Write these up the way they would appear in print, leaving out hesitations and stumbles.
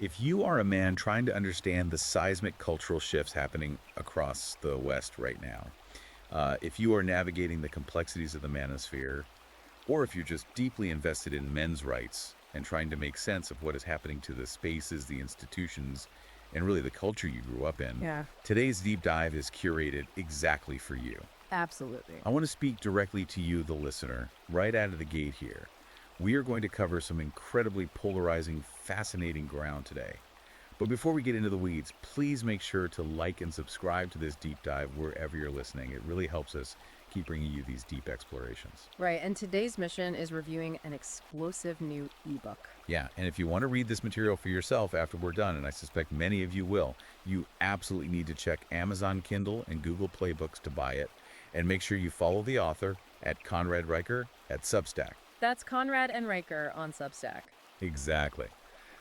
If you are a man trying to understand the seismic cultural shifts happening across the West right now, if you are navigating the complexities of the manosphere, or if you're just deeply invested in men's rights and trying to make sense of what is happening to the spaces, the institutions, and really the culture you grew up in, Yeah, today's deep dive is curated exactly for you. absolutely. I want to speak directly to you, the listener, right out of the gate here. We are going to cover some incredibly polarizing, fascinating ground today. But before we get into the weeds, please make sure to like and subscribe to this deep dive wherever you're listening. It really helps us keep bringing you these deep explorations. Right, and today's mission is reviewing an explosive new ebook. Yeah, and if you want to read this material for yourself after we're done, and I suspect many of you will, you absolutely need to check Amazon Kindle and Google Play Books to buy it. And make sure you follow the author at Conrad Riker at Substack. That's Conrad and Riker on Substack. Exactly.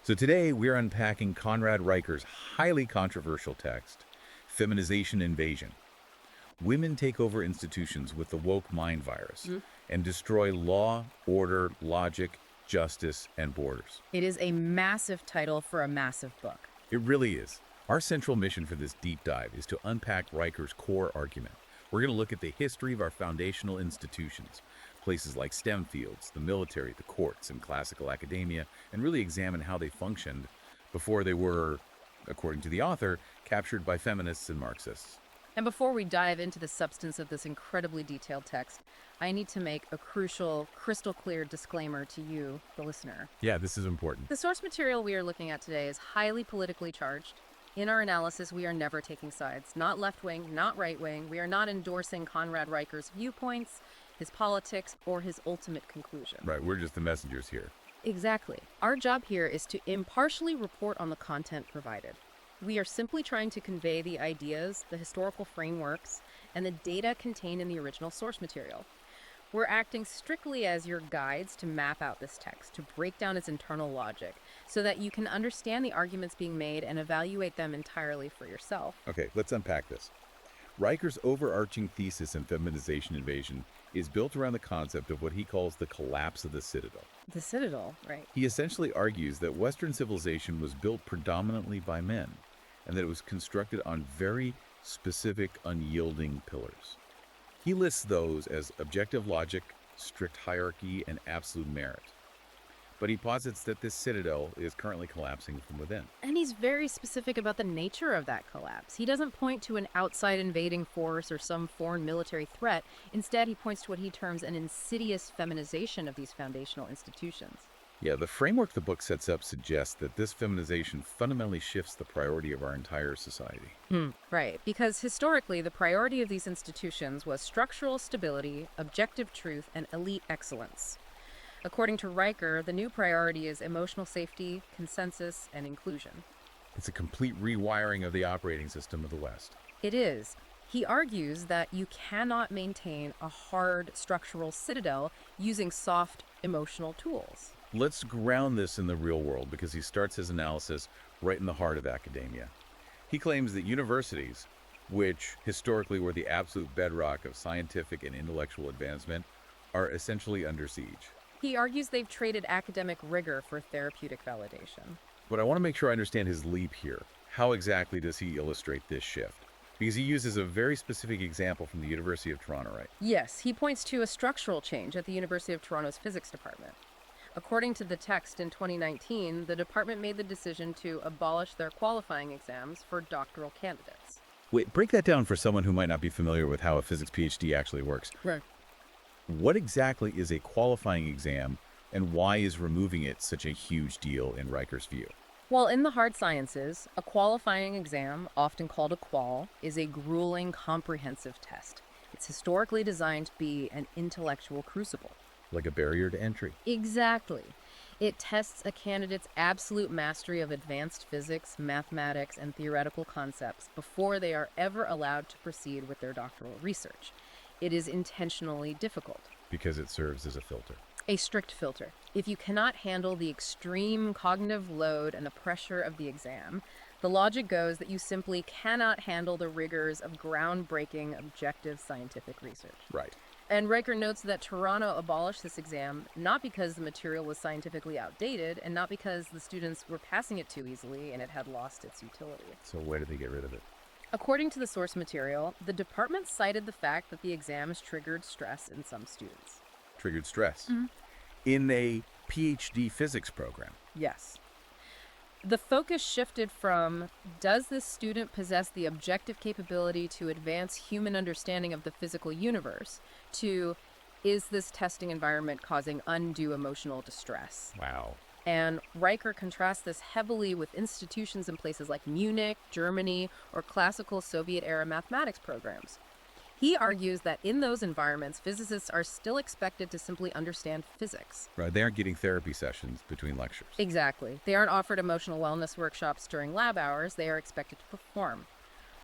So today we're unpacking Conrad Riker's highly controversial text, Feminization Invasion. Women take over institutions with the woke mind virus and destroy law, order, logic, justice, and borders. It is a massive title for a massive book. It really is. Our central mission for this deep dive is to unpack Riker's core argument. We're going to look at the history of our foundational institutions, places like STEM fields, the military, the courts, and classical academia, and really examine how they functioned before they were, according to the author, captured by feminists and Marxists. And before we dive into the substance of this incredibly detailed text, I need to make a crucial, crystal clear disclaimer to you, the listener. Yeah, this is important. The source material we are looking at today is highly politically charged. In our analysis, we are never taking sides. Not left-wing, not right-wing. We are not endorsing Conrad Riker's viewpoints, his politics, or his ultimate conclusion. Right, we're just the messengers here. Exactly. Our job here is to impartially report on the content provided. We are simply trying to convey the ideas, the historical frameworks, and the data contained in the original source material. We're acting strictly as your guides to map out this text, to break down its internal logic, so that you can understand the arguments being made and evaluate them entirely for yourself. Okay, let's unpack this. Riker's overarching thesis in Feminization Invasion is built around the concept of what he calls the collapse of the citadel. The Citadel, right? He essentially argues that Western civilization was built predominantly by men, and that it was constructed on very specific, unyielding pillars. He lists those as objective logic, strict hierarchy, and absolute merit. But he posits that this citadel is currently collapsing from within. And he's very specific about the nature of that collapse. He doesn't point to an outside invading force or some foreign military threat. Instead, he points to what he terms an insidious feminization of these foundational institutions. Yeah, the framework the book sets up suggests that this feminization fundamentally shifts the priority of our entire society. Right, because historically, the priority of these institutions was structural stability, objective truth, and elite excellence. According to Riker, the new priority is emotional safety, consensus, and inclusion. It's a complete rewiring of the operating system of the West. It is. He argues that you cannot maintain a hard structural citadel using soft emotional tools. Let's ground this in the real world because he starts his analysis right in the heart of academia. He claims that universities, which historically were the absolute bedrock of scientific and intellectual advancement, are essentially under siege. He argues they've traded academic rigor for therapeutic validation. But I want to make sure I understand his leap here. How exactly does he illustrate this shift? Because he uses a very specific example from the University of Toronto, right? Yes, he points to a structural change at the University of Toronto's physics department. According to the text in 2019, the department made the decision to abolish their qualifying exams for doctoral candidates. Wait, break that down for someone who might not be familiar with how a physics PhD actually works. Right. What exactly is a qualifying exam, and why is removing it such a huge deal in Riker's view? Well, in the hard sciences, a qualifying exam, often called a qual, is a grueling, comprehensive test. It's historically designed to be an intellectual crucible. Like a barrier to entry. Exactly. It tests a candidate's absolute mastery of advanced physics, mathematics, and theoretical concepts before they are ever allowed to proceed with their doctoral research. It is intentionally difficult. Because it serves as a filter. A strict filter. If you cannot handle the extreme cognitive load and the pressure of the exam, the logic goes that you simply cannot handle the rigors of groundbreaking objective scientific research. Right. And Riker notes that Toronto abolished this exam not because the material was scientifically outdated and not because the students were passing it too easily and it had lost its utility. So where did they get rid of it? According to the source material, the department cited the fact that the exams triggered stress in some students. Triggered stress. Mhm. In a PhD physics program. Yes. The focus shifted from, does this student possess the objective capability to advance human understanding of the physical universe, to, is this testing environment causing undue emotional distress? Wow. And Riker contrasts this heavily with institutions in places like Munich, Germany, or classical Soviet-era mathematics programs. He argues that in those environments, physicists are still expected to simply understand physics. Right, they aren't getting therapy sessions between lectures. Exactly. They aren't offered emotional wellness workshops during lab hours. They are expected to perform.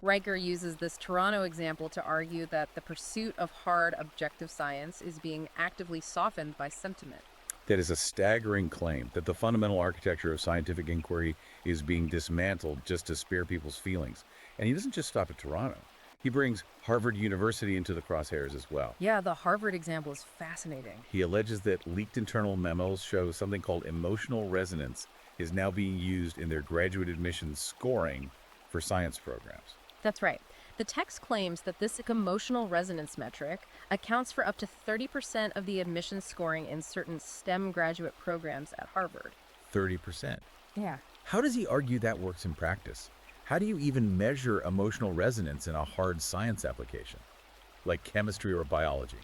Riker uses this Toronto example to argue that the pursuit of hard, objective science is being actively softened by sentiment. That is a staggering claim that the fundamental architecture of scientific inquiry is being dismantled just to spare people's feelings. And he doesn't just stop at Toronto. He brings Harvard University into the crosshairs as well. Yeah, the Harvard example is fascinating. He alleges that leaked internal memos show something called emotional resonance is now being used in their graduate admissions scoring for science programs. That's right. The text claims that this emotional resonance metric accounts for up to 30% of the admissions scoring in certain STEM graduate programs at Harvard. 30%. Yeah. How does he argue that works in practice? How do you even measure emotional resonance in a hard science application, like chemistry or biology?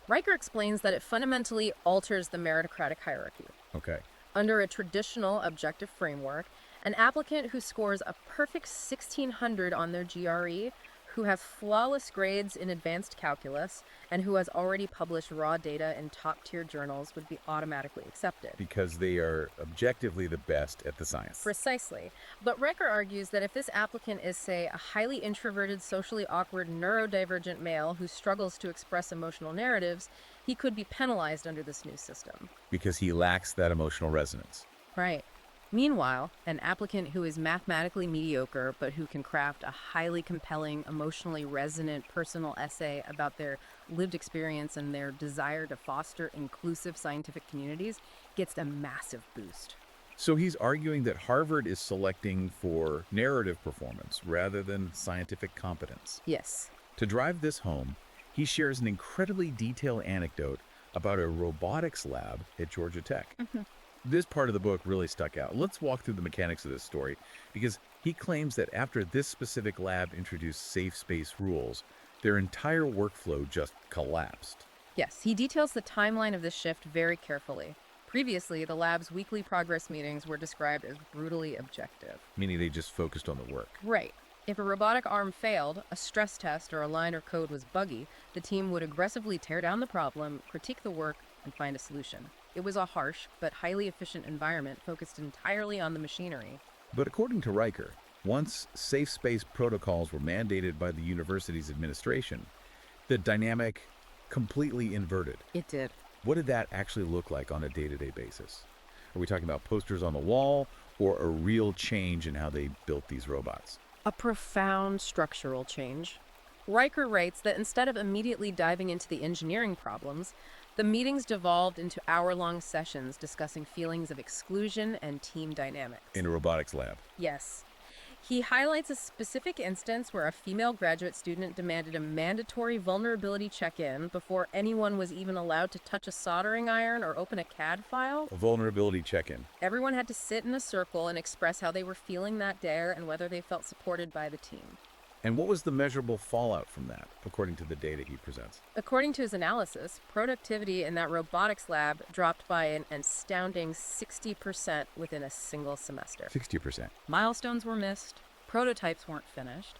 Riker explains that it fundamentally alters the meritocratic hierarchy. Okay. Under a traditional objective framework, an applicant who scores a perfect 1600 on their GRE, who has flawless grades in advanced calculus, and who has already published raw data in top-tier journals would be automatically accepted. Because they are objectively the best at the science. Precisely. But Riker argues that if this applicant is, say, a highly introverted, socially awkward, neurodivergent male who struggles to express emotional narratives, he could be penalized under this new system. Because he lacks that emotional resonance. Right. Meanwhile, an applicant who is mathematically mediocre but who can craft a highly compelling, emotionally resonant personal essay about their lived experience and their desire to foster inclusive scientific communities gets a massive boost. So he's arguing that Harvard is selecting for narrative performance rather than scientific competence. Yes. To drive this home, he shares an incredibly detailed anecdote about a robotics lab at Georgia Tech. This part of the book really stuck out. Let's walk through the mechanics of this story, because he claims that after this specific lab introduced safe space rules, their entire workflow just collapsed. Yes, he details the timeline of this shift very carefully. Previously, the lab's weekly progress meetings were described as brutally objective. Meaning they just focused on the work. Right. If a robotic arm failed, a stress test, or a line of code was buggy, the team would aggressively tear down the problem, critique the work, and find a solution. It was a harsh but highly efficient environment focused entirely on the machinery. But according to Riker, once safe space protocols were mandated by the university's administration, the dynamic completely inverted. It did. What did that actually look like on a day-to-day basis? Are we talking about posters on the wall or a real change in how they built these robots? A profound structural change. Riker writes that instead of immediately diving into the engineering problems, the meetings devolved into hour-long sessions discussing feelings of exclusion and team dynamics. In a robotics lab. Yes. He highlights a specific instance where a female graduate student demanded a mandatory vulnerability check-in before anyone was even allowed to touch a soldering iron or open a CAD file. A vulnerability check-in. Everyone had to sit in a circle and express how they were feeling that day and whether they felt supported by the team. And what was the measurable fallout from that, according to the data he presents? According to his analysis, productivity in that robotics lab dropped by an astounding 60% within a single semester. 60%. Milestones were missed, prototypes weren't finished.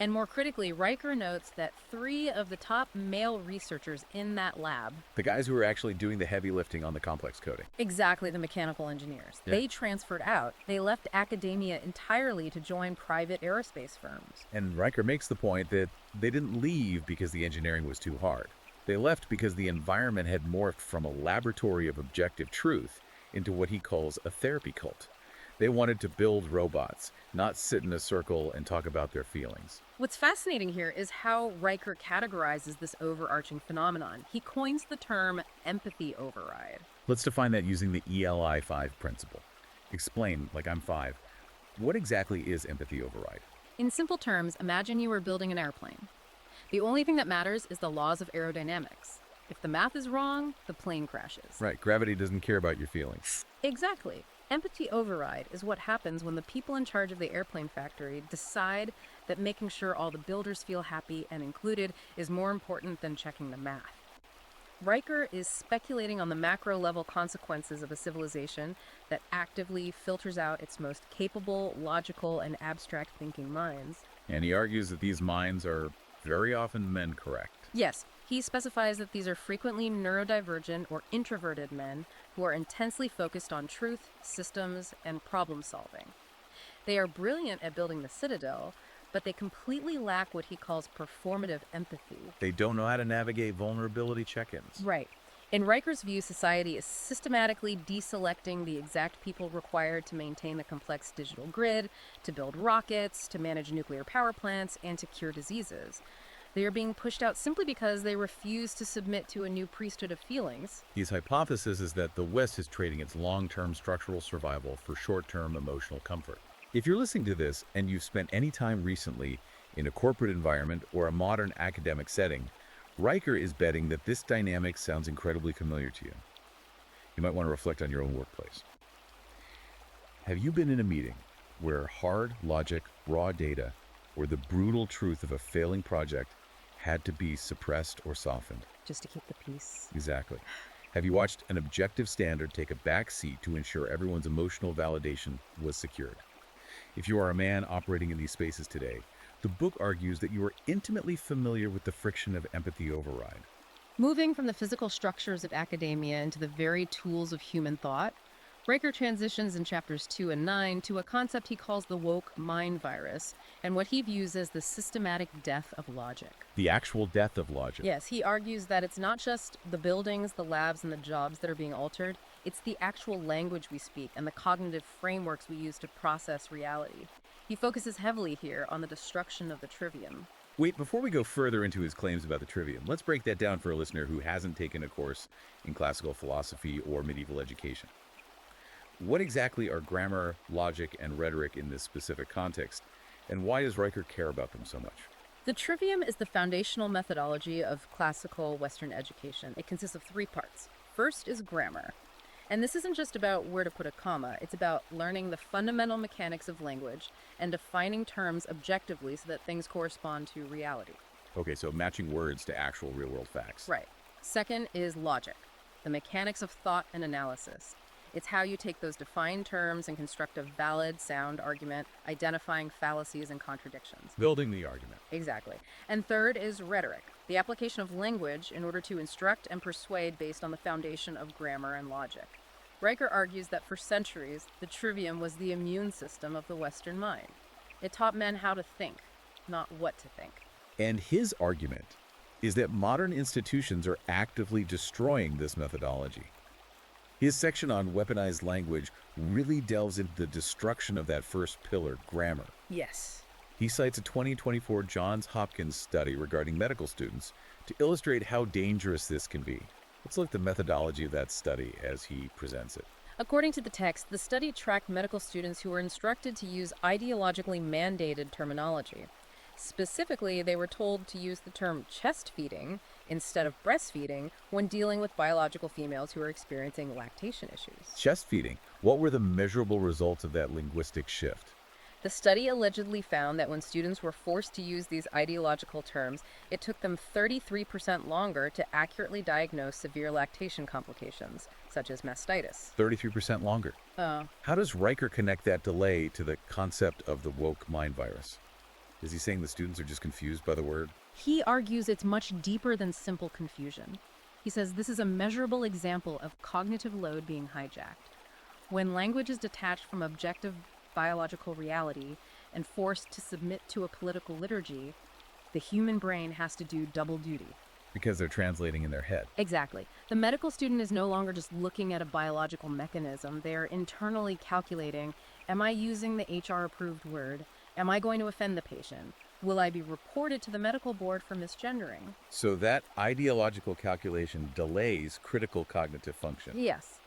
And more critically, Riker notes that 3 of the top male researchers in that lab, The guys who were actually doing the heavy lifting on the complex coding. exactly the mechanical engineers, Yeah. they transferred out. They left academia entirely to join private aerospace firms. And Riker makes the point that they didn't leave because the engineering was too hard. They left because the environment had morphed from a laboratory of objective truth into what he calls a therapy cult. They wanted to build robots, not sit in a circle and talk about their feelings. What's fascinating here is how Riker categorizes this overarching phenomenon. He coins the term empathy override. Let's define that using the ELI 5 principle. Explain, like I'm 5, what exactly is empathy override? In simple terms, imagine you were building an airplane. The only thing that matters is the laws of aerodynamics. If the math is wrong, the plane crashes. Right, gravity doesn't care about your feelings. Exactly. Empathy override is what happens when the people in charge of the airplane factory decide that making sure all the builders feel happy and included is more important than checking the math. Riker is speculating on the macro level consequences of a civilization that actively filters out its most capable, logical, and abstract thinking minds. And he argues that these minds are very often men correct. Yes, he specifies that these are frequently neurodivergent or introverted men who are intensely focused on truth, systems, and problem solving. They are brilliant at building the citadel, but they completely lack what he calls performative empathy. They don't know how to navigate vulnerability check-ins. Right. In Riker's view, society is systematically deselecting the exact people required to maintain the complex digital grid, to build rockets, to manage nuclear power plants, and to cure diseases. They are being pushed out simply because they refuse to submit to a new priesthood of feelings. His hypothesis is that the West is trading its long-term structural survival for short-term emotional comfort. If you're listening to this and you've spent any time recently in a corporate environment or a modern academic setting, Riker is betting that this dynamic sounds incredibly familiar to you. You might want to reflect on your own workplace. Have you been in a meeting where hard logic, raw data, or the brutal truth of a failing project had to be suppressed or softened? Just to keep the peace. Exactly. Have you watched an objective standard take a back seat to ensure everyone's emotional validation was secured? If you are a man operating in these spaces today, the book argues that you are intimately familiar with the friction of empathy override. Moving from the physical structures of academia into the very tools of human thought, Riker transitions in chapters 2 and 9 to a concept he calls the woke mind virus, and what he views as the systematic death of logic. The actual death of logic. Yes, he argues that it's not just the buildings, the labs, and the jobs that are being altered, it's the actual language we speak and the cognitive frameworks we use to process reality. He focuses heavily here on the destruction of the trivium. Wait, before we go further into his claims about the trivium, let's break that down for a listener who hasn't taken a course in classical philosophy or medieval education. What exactly are grammar, logic, and rhetoric in this specific context, and why does Riker care about them so much? The trivium is the foundational methodology of classical Western education. It consists of 3 parts. First is grammar. And this isn't just about where to put a comma. It's about learning the fundamental mechanics of language and defining terms objectively so that things correspond to reality. Okay, so matching words to actual real-world facts. Right. Second is logic, the mechanics of thought and analysis. It's how you take those defined terms and construct a valid, sound argument, identifying fallacies and contradictions. Building the argument. Exactly. And third is rhetoric, the application of language in order to instruct and persuade based on the foundation of grammar and logic. Riker argues that for centuries, the trivium was the immune system of the Western mind. It taught men how to think, not what to think. And his argument is that modern institutions are actively destroying this methodology. His section on weaponized language really delves into the destruction of that first pillar, grammar. Yes. He cites a 2024 Johns Hopkins study regarding medical students to illustrate how dangerous this can be. Let's look at the methodology of that study as he presents it. According to the text, the study tracked medical students who were instructed to use ideologically mandated terminology. Specifically, they were told to use the term chest feeding instead of breastfeeding when dealing with biological females who are experiencing lactation issues. Chest feeding. What were the measurable results of that linguistic shift? The study allegedly found that when students were forced to use these ideological terms, it took them 33% longer to accurately diagnose severe lactation complications, such as mastitis. 33% longer. How does Riker connect that delay to the concept of the woke mind virus? Is he saying the students are just confused by the word? He argues it's much deeper than simple confusion. He says this is a measurable example of cognitive load being hijacked. When language is detached from objective biological reality and forced to submit to a political liturgy, the human brain has to do double duty. Because they're translating in their head. Exactly. The medical student is no longer just looking at a biological mechanism. They're internally calculating, Am I using the HR-approved word? Am I going to offend the patient? Will I be reported to the medical board for misgendering? So that ideological calculation delays critical cognitive function. Yes.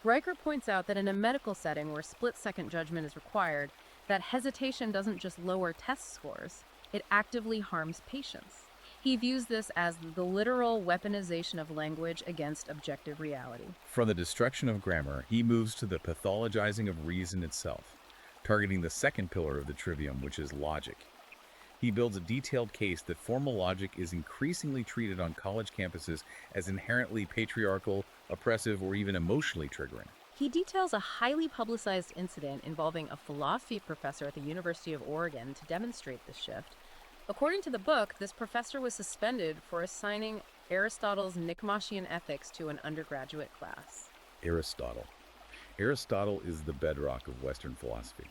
Riker points out that in a medical setting where split-second judgment is required, that hesitation doesn't just lower test scores, it actively harms patients. He views this as the literal weaponization of language against objective reality. From the destruction of grammar, he moves to the pathologizing of reason itself, targeting the second pillar of the trivium, which is logic. He builds a detailed case that formal logic is increasingly treated on college campuses as inherently patriarchal, oppressive, or even emotionally triggering. He details a highly publicized incident involving a philosophy professor at the University of Oregon to demonstrate this shift. According to the book, this professor was suspended for assigning Aristotle's Nicomachean Ethics to an undergraduate class. Aristotle. Aristotle is the bedrock of Western philosophy.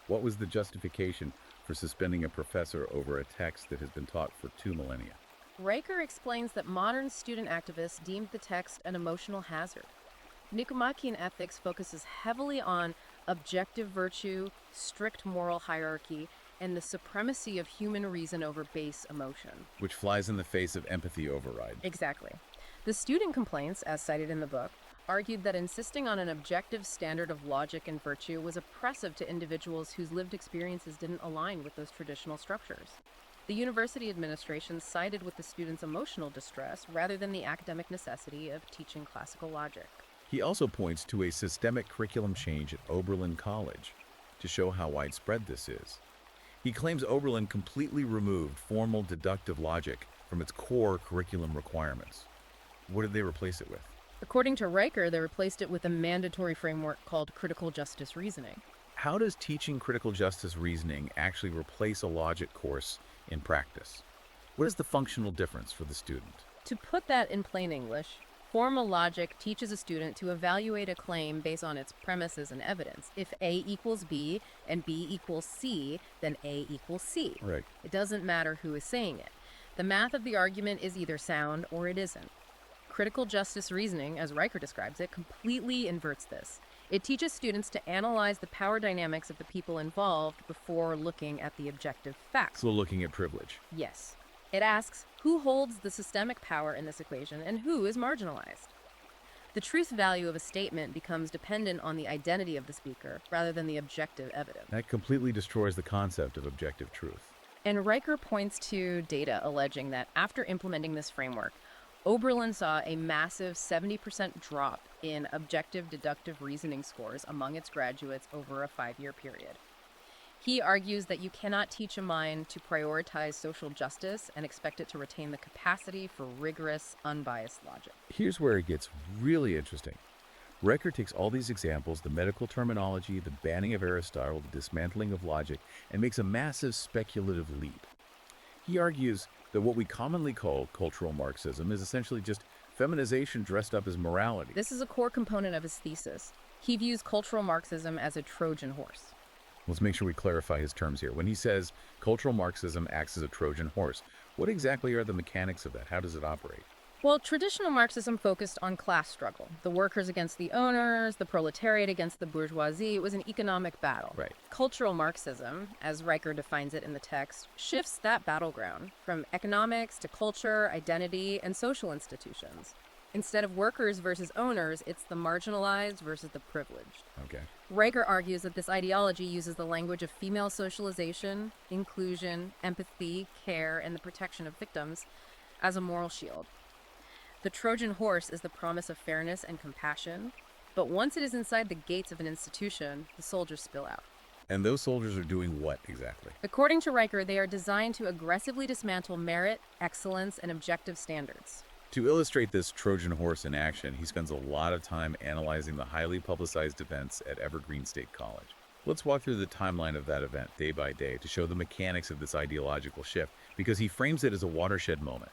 What was the justification for suspending a professor over a text that has been taught for 2 millennia? Riker explains that modern student activists deemed the text an emotional hazard. Nicomachean Ethics focuses heavily on objective virtue, strict moral hierarchy, and the supremacy of human reason over base emotion. Which flies in the face of empathy override. Exactly. The student complaints, as cited in the book, argued that insisting on an objective standard of logic and virtue was oppressive to individuals whose lived experiences didn't align with those traditional structures. The university administration sided with the students' emotional distress rather than the academic necessity of teaching classical logic. He also points to a systemic curriculum change at Oberlin College to show how widespread this is. He claims Oberlin completely removed formal deductive logic from its core curriculum requirements. What did they replace it with? According to Riker, they replaced it with a mandatory framework called critical justice reasoning. How does teaching critical justice reasoning actually replace a logic course in practice? What is the functional difference for the student? To put that in plain English, formal logic teaches a student to evaluate a claim based on its premises and evidence. If A equals B and B equals C, then A equals C. Right. It doesn't matter who is saying it. The math of the argument is either sound or it isn't. Critical justice reasoning, as Riker describes it, completely inverts this. It teaches students to analyze the power dynamics of the people involved before looking at the objective facts. So looking at privilege. Yes. It asks who holds the systemic power in this equation and who is marginalized. The truth value of a statement becomes dependent on the identity of the speaker rather than the objective evidence. That completely destroys the concept of objective truth. And Riker points to data alleging that after implementing this framework, Oberlin saw a massive 70% drop in objective deductive reasoning scores among its graduates over a 5-year period. He argues that you cannot teach a mind to prioritize social justice and expect it to retain the capacity for rigorous, unbiased logic. Here's where it gets really interesting. Riker takes all these examples, the medical terminology, the banning of Aristotle, the dismantling of logic, and makes a massive speculative leap. He argues that what we commonly call cultural Marxism is essentially just feminization dressed up as morality. This is a core component of his thesis. He views cultural Marxism as a Trojan horse. Let's make sure we clarify his terms here. When he says cultural Marxism acts as a Trojan horse, what exactly are the mechanics of that? How does it operate? Well, traditional Marxism focused on class struggle. The workers against the owners, the proletariat against the bourgeoisie. It was an economic battle. Right. Cultural Marxism, as Riker defines it in the text, shifts that battleground from economics to culture, identity, and social institutions. Instead of workers versus owners, it's the marginalized versus the privileged. Okay. Riker argues that this ideology uses the language of female socialization, inclusion, empathy, care, and the protection of victims as a moral shield. The Trojan horse is the promise of fairness and compassion, but once it is inside the gates of an institution, the soldiers spill out. And those soldiers are doing what exactly? According to Riker, they are designed to aggressively dismantle merit, excellence, and objective standards. To illustrate this Trojan horse in action, he spends a lot of time analyzing the highly publicized events at Evergreen State College. Let's walk through the timeline of that event day by day to show the mechanics of this ideological shift, because he frames it as a watershed moment.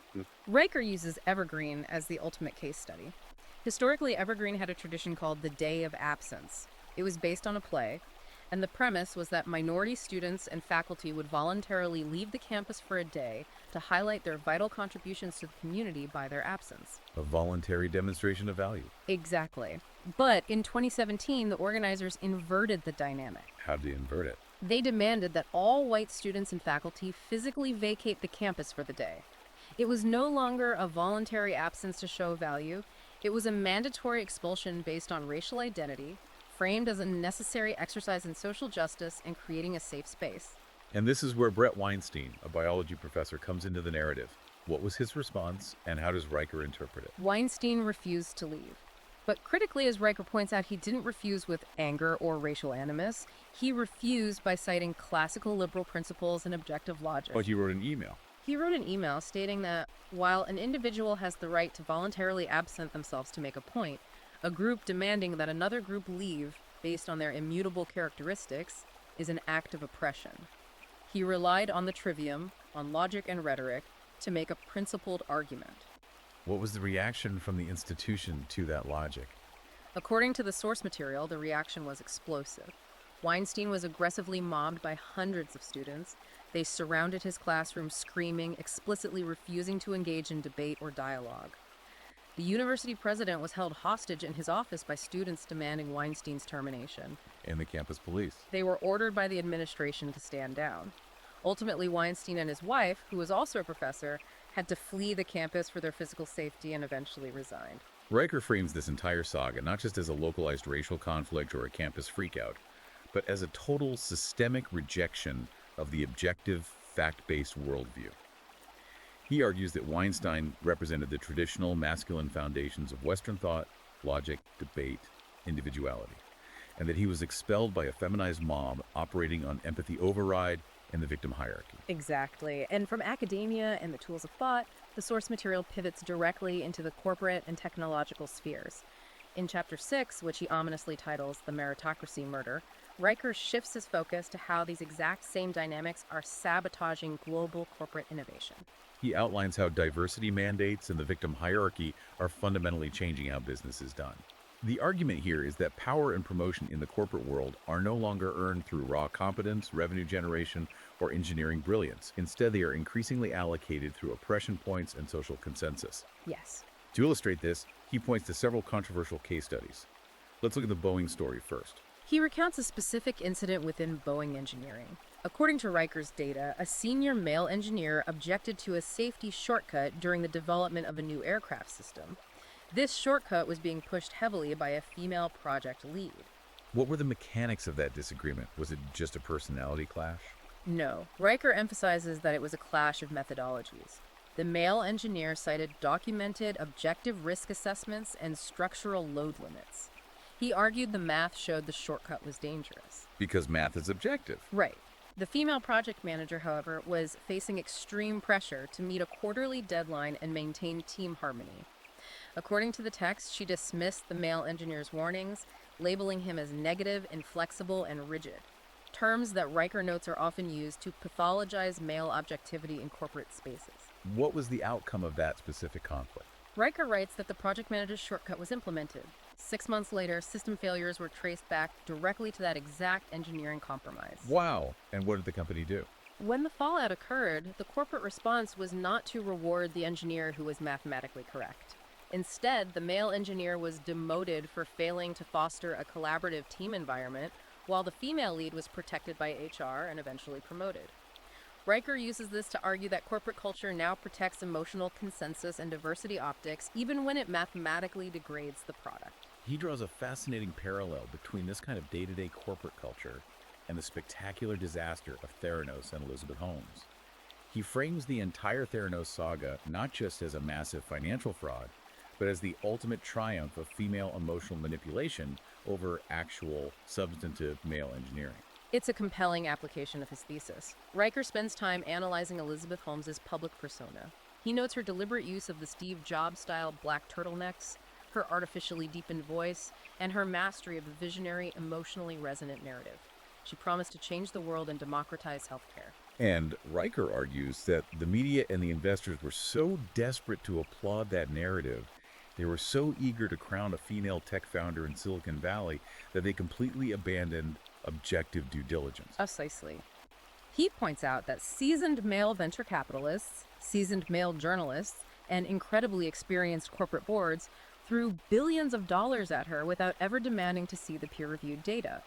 Riker uses Evergreen as the ultimate case study. Historically, Evergreen had a tradition called the Day of Absence. It was based on a play, And the premise was that minority students and faculty would voluntarily leave the campus for a day to highlight their vital contributions to the community by their absence. A voluntary demonstration of value. Exactly. But in 2017, the organizers inverted the dynamic. How do you invert it? They demanded that all white students and faculty physically vacate the campus for the day. It was no longer a voluntary absence to show value. It was a mandatory expulsion based on racial identity, framed as a necessary exercise in social justice and creating a safe space. And this is where Brett Weinstein, a biology professor, comes into the narrative. What was his response, and how does Riker interpret it? Weinstein refused to leave. But critically, as Riker points out, he didn't refuse with anger or racial animus. He refused by citing classical liberal principles and objective logic. But he wrote an email. He wrote an email stating that while an individual has the right to voluntarily absent themselves to make a point, a group demanding that another group leave based on their immutable characteristics is an act of oppression. He relied on the trivium, on logic and rhetoric, to make a principled argument. What was the reaction from the institution to that logic? According to the source material, the reaction was explosive. Weinstein was aggressively mobbed by hundreds of students. They surrounded his classroom screaming, explicitly refusing to engage in debate or dialogue. The university president was held hostage in his office by students demanding Weinstein's termination. And the campus police. They were ordered by the administration to stand down. Ultimately, Weinstein and his wife, who was also a professor, had to flee the campus for their physical safety and eventually resigned. Riker frames this entire saga not just as a localized racial conflict or a campus freakout, but as a total systemic rejection of the objective, fact-based worldview. He argues that Weinstein represented the traditional masculine foundations of Western thought, logic, debate, individuality, and that he was expelled by a feminized mob operating on empathy override and the victim hierarchy. Exactly. And from academia and the tools of thought, the source material pivots directly into the corporate and technological spheres. In Chapter 6, which he ominously titles The Meritocracy Murder, Riker shifts his focus to how these exact same dynamics are sabotaging global corporate innovation. He outlines how diversity mandates and the victim hierarchy are fundamentally changing how business is done. The argument here is that power and promotion in the corporate world are no longer earned through raw competence, revenue generation, or engineering brilliance. Instead, they are increasingly allocated through oppression points and social consensus. Yes. To illustrate this, he points to several controversial case studies. Let's look at the Boeing story first. He recounts a specific incident within Boeing engineering. According to Riker's data, a senior male engineer objected to a safety shortcut during the development of a new aircraft system. This shortcut was being pushed heavily by a female project lead. What were the mechanics of that disagreement? Was it just a personality clash? No. Riker emphasizes that it was a clash of methodologies. The male engineer cited documented objective risk assessments and structural load limits. He argued the math showed the shortcut was dangerous. Because math is objective. Right. The female project manager, however, was facing extreme pressure to meet a quarterly deadline and maintain team harmony. According to the text, she dismissed the male engineer's warnings, labeling him as negative, inflexible, and rigid, terms that Riker notes are often used to pathologize male objectivity in corporate spaces. What was the outcome of that specific conflict? Riker writes that the project manager's shortcut was implemented. 6 months later, system failures were traced back directly to that exact engineering compromise. Wow! And what did the company do? When the fallout occurred, the corporate response was not to reward the engineer who was mathematically correct. Instead, the male engineer was demoted for failing to foster a collaborative team environment, while the female lead was protected by HR and eventually promoted. Riker uses this to argue that corporate culture now protects emotional consensus and diversity optics, even when it mathematically degrades the product. He draws a fascinating parallel between this kind of day-to-day corporate culture and the spectacular disaster of Theranos and Elizabeth Holmes. He frames the entire Theranos saga not just as a massive financial fraud, but as the ultimate triumph of female emotional manipulation over actual substantive male engineering. It's a compelling application of his thesis. Riker spends time analyzing Elizabeth Holmes's public persona. He notes her deliberate use of the Steve Jobs-style black turtlenecks, her artificially deepened voice, and her mastery of the visionary, emotionally resonant narrative. She promised to change the world and democratize healthcare. And Riker argues that the media and the investors were so desperate to applaud that narrative, they were so eager to crown a female tech founder in Silicon Valley that they completely abandoned objective due diligence. Precisely. He points out that seasoned male venture capitalists, seasoned male journalists, and incredibly experienced corporate boards threw billions of dollars at her without ever demanding to see the peer-reviewed data.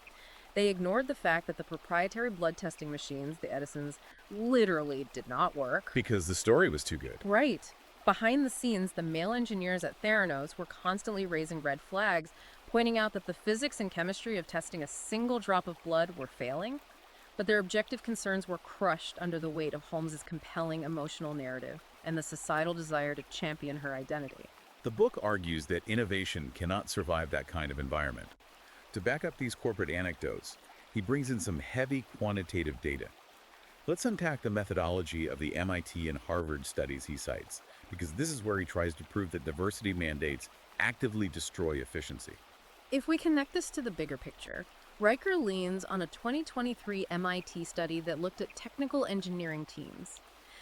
They ignored the fact that the proprietary blood testing machines, the Edisons, literally did not work. Because the story was too good. Right. Behind the scenes, the male engineers at Theranos were constantly raising red flags, pointing out that the physics and chemistry of testing a single drop of blood were failing. But their objective concerns were crushed under the weight of Holmes's compelling emotional narrative and the societal desire to champion her identity. The book argues that innovation cannot survive that kind of environment. To back up these corporate anecdotes, he brings in some heavy quantitative data. Let's unpack the methodology of the MIT and Harvard studies he cites, because this is where he tries to prove that diversity mandates actively destroy efficiency. If we connect this to the bigger picture, Riker leans on a 2023 MIT study that looked at technical engineering teams.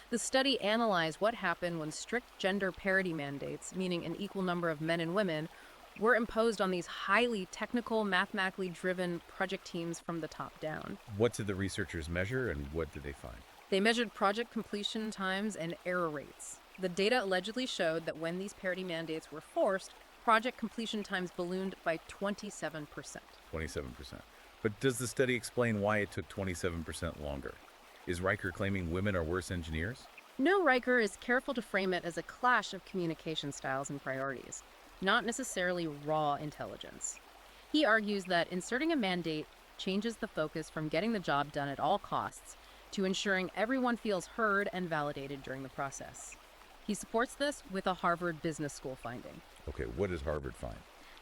The study analyzed what happened when strict gender parity mandates, meaning an equal number of men and women, were imposed on these highly technical, mathematically driven project teams from the top down. What did the researchers measure and what did they find? They measured project completion times and error rates. The data allegedly showed that when these parity mandates were forced, project completion times ballooned by 27%. 27%. But does the study explain why it took 27% longer? Is Riker claiming women are worse engineers? No, Riker is careful to frame it as a clash of communication styles and priorities, not necessarily raw intelligence. He argues that inserting a mandate changes the focus from getting the job done at all costs to ensuring everyone feels heard and validated during the process. He supports this with a Harvard Business School finding. Okay, what does Harvard find?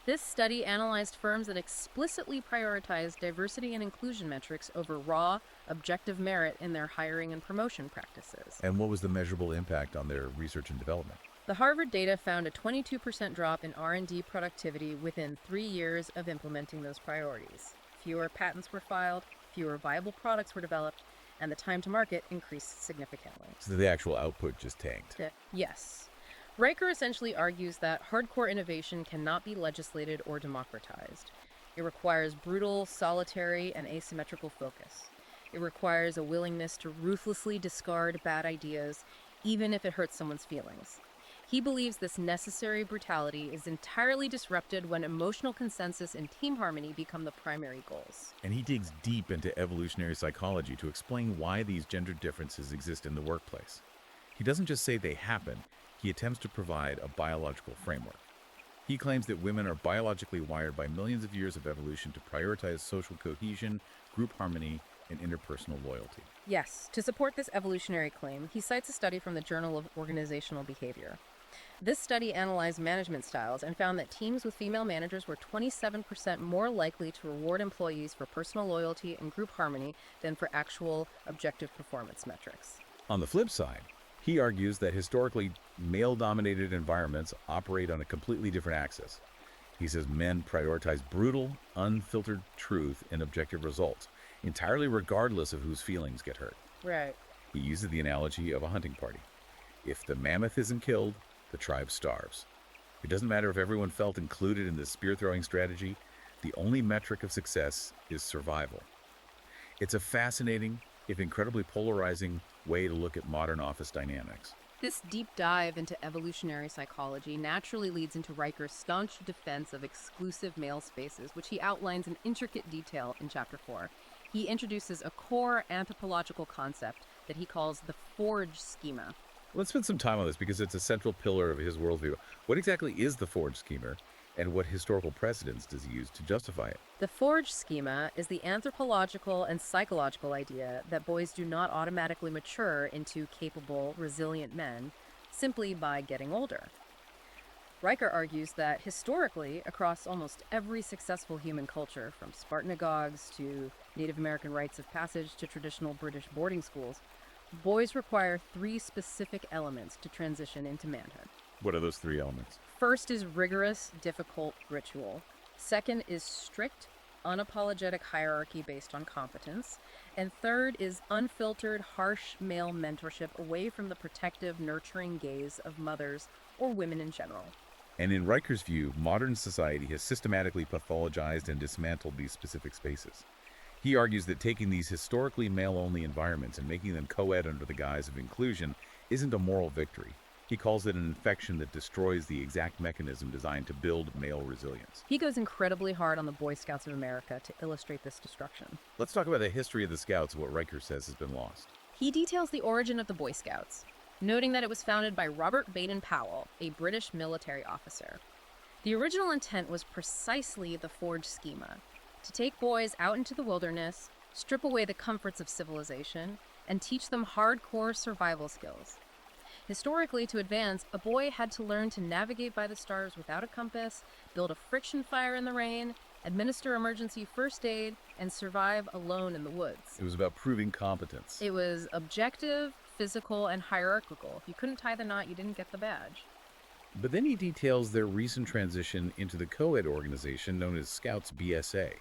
This study analyzed firms that explicitly prioritized diversity and inclusion metrics over raw, objective merit in their hiring and promotion practices. And what was the measurable impact on their research and development? The Harvard data found a 22% drop in R&D productivity within 3 years of implementing those priorities. Fewer patents were filed, fewer viable products were developed, and the time to market increased significantly. So the actual output just tanked. Yes. Riker essentially argues that hardcore innovation cannot be legislated or democratized. It requires brutal, solitary, and asymmetrical focus. It requires a willingness to ruthlessly discard bad ideas, even if it hurts someone's feelings. He believes this necessary brutality is entirely disrupted when emotional consensus and team harmony become the primary goals. And he digs deep into evolutionary psychology to explain why these gender differences exist in the workplace. He doesn't just say they happen, he attempts to provide a biological framework. He claims that women are biologically wired by millions of years of evolution to prioritize social cohesion, group harmony, and interpersonal loyalty. Yes, to support this evolutionary claim, he cites a study from the Journal of Organizational Behavior. This study analyzed management styles and found that teams with female managers were 27% more likely to reward employees for personal loyalty and group harmony than for actual objective performance metrics. On the flip side, he argues that historically male-dominated environments operate on a completely different axis. He says men prioritize brutal, unfiltered truth and objective results, entirely regardless of whose feelings get hurt. Right. He uses the analogy of a hunting party. If the mammoth isn't killed, the tribe starves. It doesn't matter if everyone felt included in this spear-throwing strategy, the only metric of success is survival. It's a fascinating, if incredibly polarizing, way to look at modern office dynamics. This deep dive into evolutionary psychology naturally leads into Riker's staunch defense of exclusive male spaces, which he outlines in intricate detail in Chapter 4. He introduces a core anthropological concept that he calls the Forge schema. Let's spend some time on this because it's a central pillar of his worldview. What exactly is the Forge schema, and what historical precedents does he use to justify it? The Forge schema is the anthropological and psychological idea that boys do not automatically mature into capable, resilient men simply by getting older. Riker argues that historically, across almost every successful human culture, from Spartanagogues to Native American rites of passage to traditional British boarding schools, boys require 3 specific elements to transition into manhood. What are those 3 elements? First is rigorous, difficult ritual. Second is strict, unapologetic hierarchy based on competence. And third is unfiltered, harsh male mentorship away from the protective, nurturing gaze of mothers or women in general. And in Riker's view, modern society has systematically pathologized and dismantled these specific spaces. He argues that taking these historically male-only environments and making them co-ed under the guise of inclusion isn't a moral victory. He calls it an infection that destroys the exact mechanism designed to build male resilience. He goes incredibly hard on the Boy Scouts of America to illustrate this destruction. Let's talk about the history of the Scouts and what Riker says has been lost. He details the origin of the Boy Scouts, noting that it was founded by Robert Baden-Powell, a British military officer. The original intent was precisely the forged schema: to take boys out into the wilderness, strip away the comforts of civilization, and teach them hardcore survival skills. Historically, to advance, a boy had to learn to navigate by the stars without a compass, build a friction fire in the rain, administer emergency first aid, and survive alone in the woods. It was about proving competence. It was objective, physical, and hierarchical. If you couldn't tie the knot, you didn't get the badge. But then he details their recent transition into the co-ed organization known as Scouts BSA.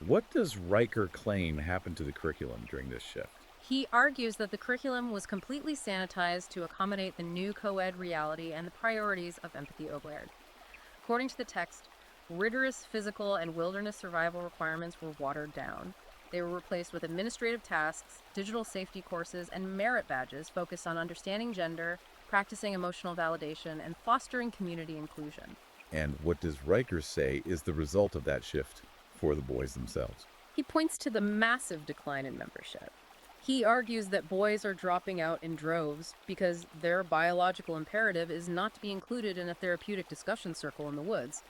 What does Riker claim happened to the curriculum during this shift? He argues that the curriculum was completely sanitized to accommodate the new co-ed reality and the priorities of empathy overlaid. According to the text, rigorous physical and wilderness survival requirements were watered down. They were replaced with administrative tasks, digital safety courses, and merit badges focused on understanding gender, practicing emotional validation, and fostering community inclusion. And what does Riker say is the result of that shift for the boys themselves? He points to the massive decline in membership. He argues that boys are dropping out in droves because their biological imperative is not to be included in a therapeutic discussion circle in the woods.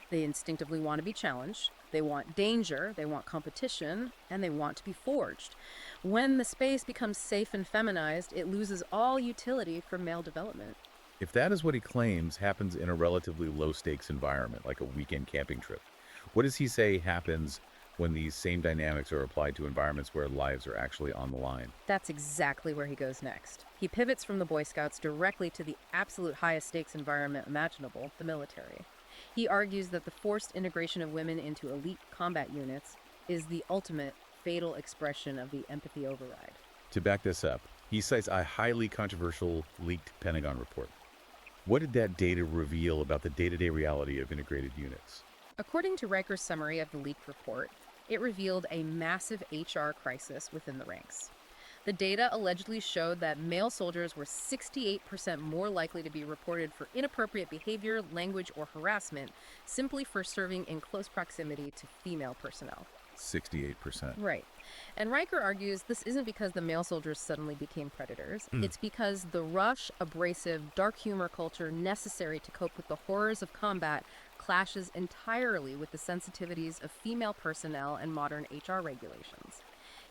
They instinctively want to be challenged, they want danger, they want competition, and they want to be forged. When the space becomes safe and feminized, it loses all utility for male development. If that is what he claims happens in a relatively low-stakes environment, like a weekend camping trip, what does he say happens when these same dynamics are applied to environments where lives are actually on the line? That's exactly where he goes next. He pivots from the Boy Scouts directly to the absolute highest stakes environment imaginable, the military. He argues that the forced integration of women into elite combat units is the ultimate fatal expression of the empathy override. To back this up, he cites a highly controversial leaked Pentagon report. What did that data reveal about the day-to-day reality of integrated units? According to Riker's summary of the leaked report, it revealed a massive HR crisis within the ranks. The data allegedly showed that male soldiers were 68% more likely to be reported for inappropriate behavior, language, or harassment simply for serving in close proximity to female personnel. 68%. Right. And Riker argues this isn't because the male soldiers suddenly became predators. It's because the rush, abrasive, dark humor culture necessary to cope with the horrors of combat clashes entirely with the sensitivities of female personnel and modern HR regulations.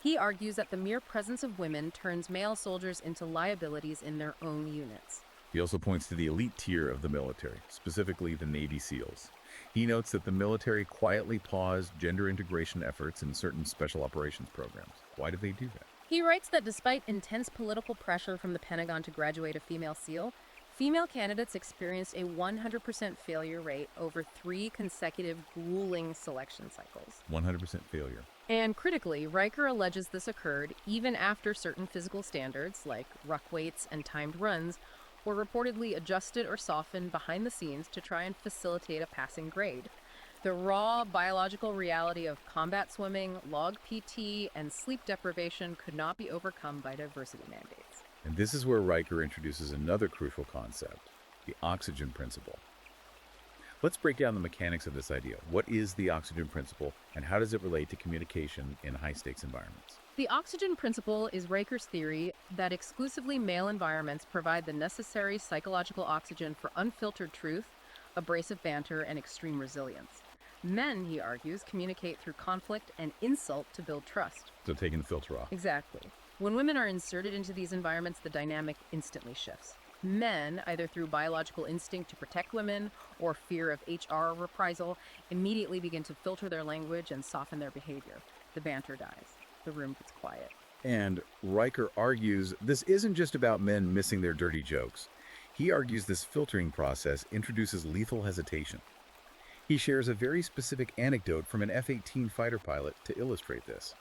He argues that the mere presence of women turns male soldiers into liabilities in their own units. He also points to the elite tier of the military, specifically the Navy SEALs. He notes that the military quietly paused gender integration efforts in certain special operations programs. Why did they do that? He writes that despite intense political pressure from the Pentagon to graduate a female SEAL, female candidates experienced a 100% failure rate over 3 consecutive grueling selection cycles. 100% failure. And critically, Riker alleges this occurred even after certain physical standards, like ruck weights and timed runs, were reportedly adjusted or softened behind the scenes to try and facilitate a passing grade. The raw biological reality of combat swimming, log PT, and sleep deprivation could not be overcome by diversity mandates. And this is where Riker introduces another crucial concept, the oxygen principle. Let's break down the mechanics of this idea. What is the oxygen principle, and how does it relate to communication in high-stakes environments? The oxygen principle is Riker's theory that exclusively male environments provide the necessary psychological oxygen for unfiltered truth, abrasive banter, and extreme resilience. Men, he argues, communicate through conflict and insult to build trust. So taking the filter off. Exactly. When women are inserted into these environments, the dynamic instantly shifts. Men, either through biological instinct to protect women or fear of HR reprisal, immediately begin to filter their language and soften their behavior. The banter dies. The room gets quiet. And Riker argues this isn't just about men missing their dirty jokes. He argues this filtering process introduces lethal hesitation. He shares a very specific anecdote from an F-18 fighter pilot to illustrate this.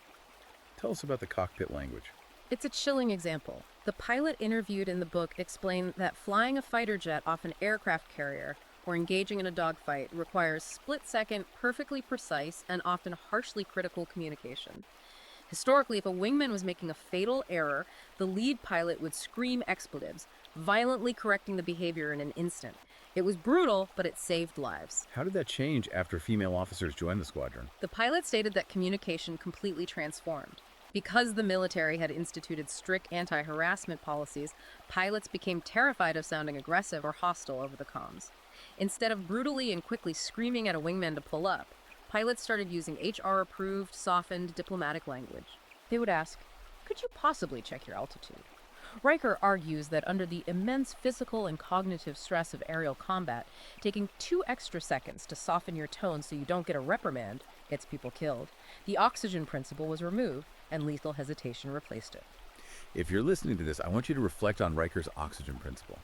Tell us about the cockpit language. It's a chilling example. The pilot interviewed in the book explained that flying a fighter jet off an aircraft carrier or engaging in a dogfight requires split-second, perfectly precise, and often harshly critical communication. Historically, if a wingman was making a fatal error, the lead pilot would scream expletives, violently correcting the behavior in an instant. It was brutal, but it saved lives. How did that change after female officers joined the squadron? The pilot stated that communication completely transformed. Because the military had instituted strict anti-harassment policies, pilots became terrified of sounding aggressive or hostile over the comms. Instead of brutally and quickly screaming at a wingman to pull up, pilots started using HR-approved, softened, diplomatic language. They would ask, "Could you possibly check your altitude?" Riker argues that under the immense physical and cognitive stress of aerial combat, taking 2 extra seconds to soften your tone so you don't get a reprimand gets people killed. The oxygen principle was removed, and lethal hesitation replaced it. If you're listening to this, I want you to reflect on Riker's oxygen principle.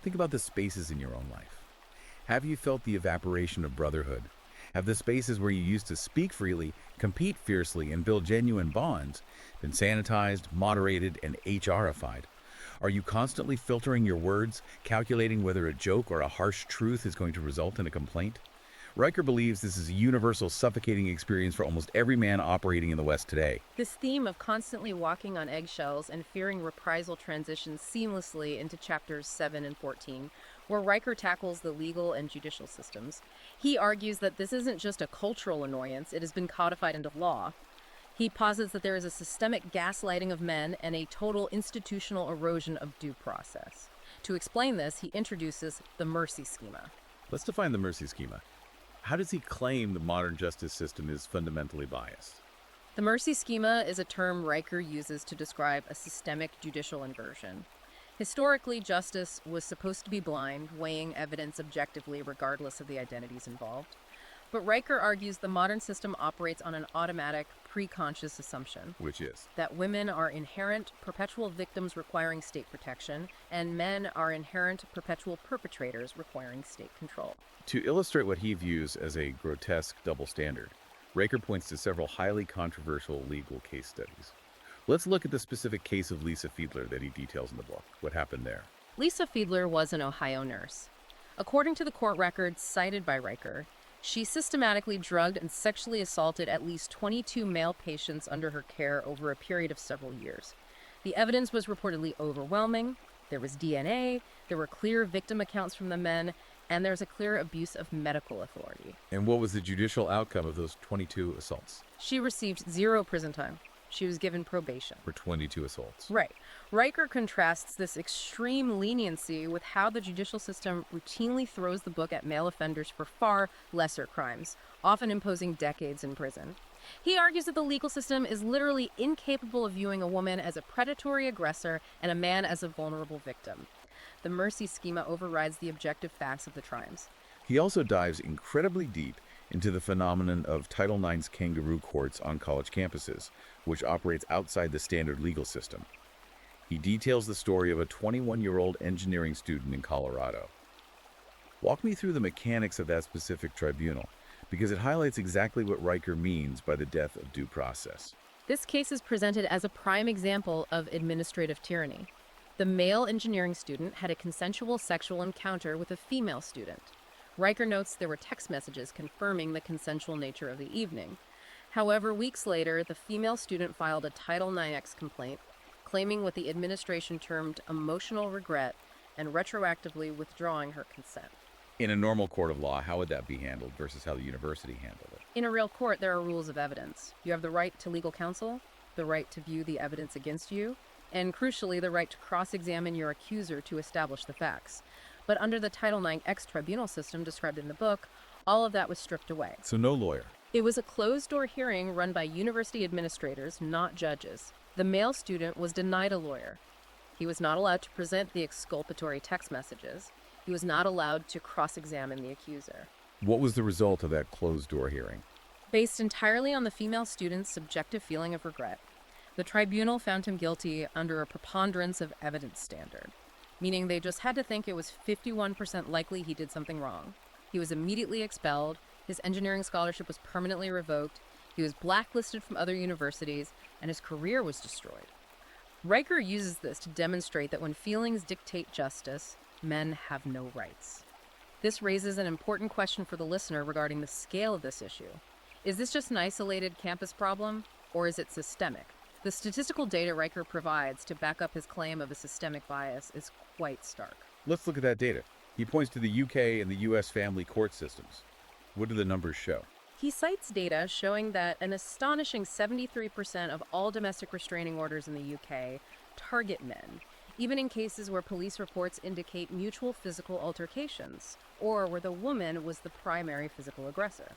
Think about the spaces in your own life. Have you felt the evaporation of brotherhood? Have the spaces where you used to speak freely, compete fiercely, and build genuine bonds been sanitized, moderated, and HRified? Are you constantly filtering your words, calculating whether a joke or a harsh truth is going to result in a complaint? Riker believes this is a universal, suffocating experience for almost every man operating in the West today. This theme of constantly walking on eggshells and fearing reprisal transitions seamlessly into chapters 7 and 14, where Riker tackles the legal and judicial systems. He argues that this isn't just a cultural annoyance, it has been codified into law. He posits that there is a systemic gaslighting of men and a total institutional erosion of due process. To explain this, he introduces the mercy schema. Let's define the mercy schema. How does he claim the modern justice system is fundamentally biased? The mercy schema is a term Riker uses to describe a systemic judicial inversion. Historically, justice was supposed to be blind, weighing evidence objectively regardless of the identities involved. But Riker argues the modern system operates on an automatic, pre-conscious assumption. Which is? That women are inherent, perpetual victims requiring state protection, and men are inherent, perpetual perpetrators requiring state control. To illustrate what he views as a grotesque double standard, Riker points to several highly controversial legal case studies. Let's look at the specific case of Lisa Fiedler that he details in the book. What happened there? Lisa Fiedler was an Ohio nurse. According to the court records cited by Riker, she systematically drugged and sexually assaulted at least 22 male patients under her care over a period of several years. The evidence was reportedly overwhelming. There was DNA, there were clear victim accounts from the men, and there's a clear abuse of medical authority. And what was the judicial outcome of those 22 assaults? She received 0 prison time. She was given probation. For 22 assaults. Right. Riker contrasts this extreme leniency with how the judicial system routinely throws the book at male offenders for far lesser crimes, often imposing decades in prison. He argues that the legal system is literally incapable of viewing a woman as a predatory aggressor and a man as a vulnerable victim. The mercy schema overrides the objective facts of the crimes. He also dives incredibly deep into the phenomenon of Title IX's kangaroo courts on college campuses, which operates outside the standard legal system. He details the story of a 21-year-old engineering student in Colorado. Walk me through the mechanics of that specific tribunal, because it highlights exactly what Riker means by the death of due process. This case is presented as a prime example of administrative tyranny. The male engineering student had a consensual sexual encounter with a female student. Riker notes there were text messages confirming the consensual nature of the evening. However, weeks later, the female student filed a Title IX complaint, claiming what the administration termed emotional regret and retroactively withdrawing her consent. In a normal court of law, how would that be handled versus how the university handled it? In a real court, there are rules of evidence. You have the right to legal counsel, the right to view the evidence against you, and crucially, the right to cross-examine your accuser to establish the facts. But under the Title IX tribunal system described in the book, all of that was stripped away. So no lawyer. It was a closed-door hearing run by university administrators, not judges. The male student was denied a lawyer. He was not allowed to present the exculpatory text messages. He was not allowed to cross-examine the accuser. What was the result of that closed-door hearing? Based entirely on the female student's subjective feeling of regret, the tribunal found him guilty under a preponderance of evidence standard, meaning they just had to think it was 51% likely he did something wrong. He was immediately expelled, his engineering scholarship was permanently revoked, he was blacklisted from other universities, and his career was destroyed. Riker uses this to demonstrate that when feelings dictate justice, men have no rights. This raises an important question for the listener regarding the scale of this issue. Is this just an isolated campus problem, or is it systemic? The statistical data Riker provides to back up his claim of a systemic bias is quite stark. Let's look at that data. He points to the UK and the US family court systems. What do the numbers show? He cites data showing that an astonishing 73% of all domestic restraining orders in the UK target men, even in cases where police reports indicate mutual physical altercations, or where the woman was the primary physical aggressor.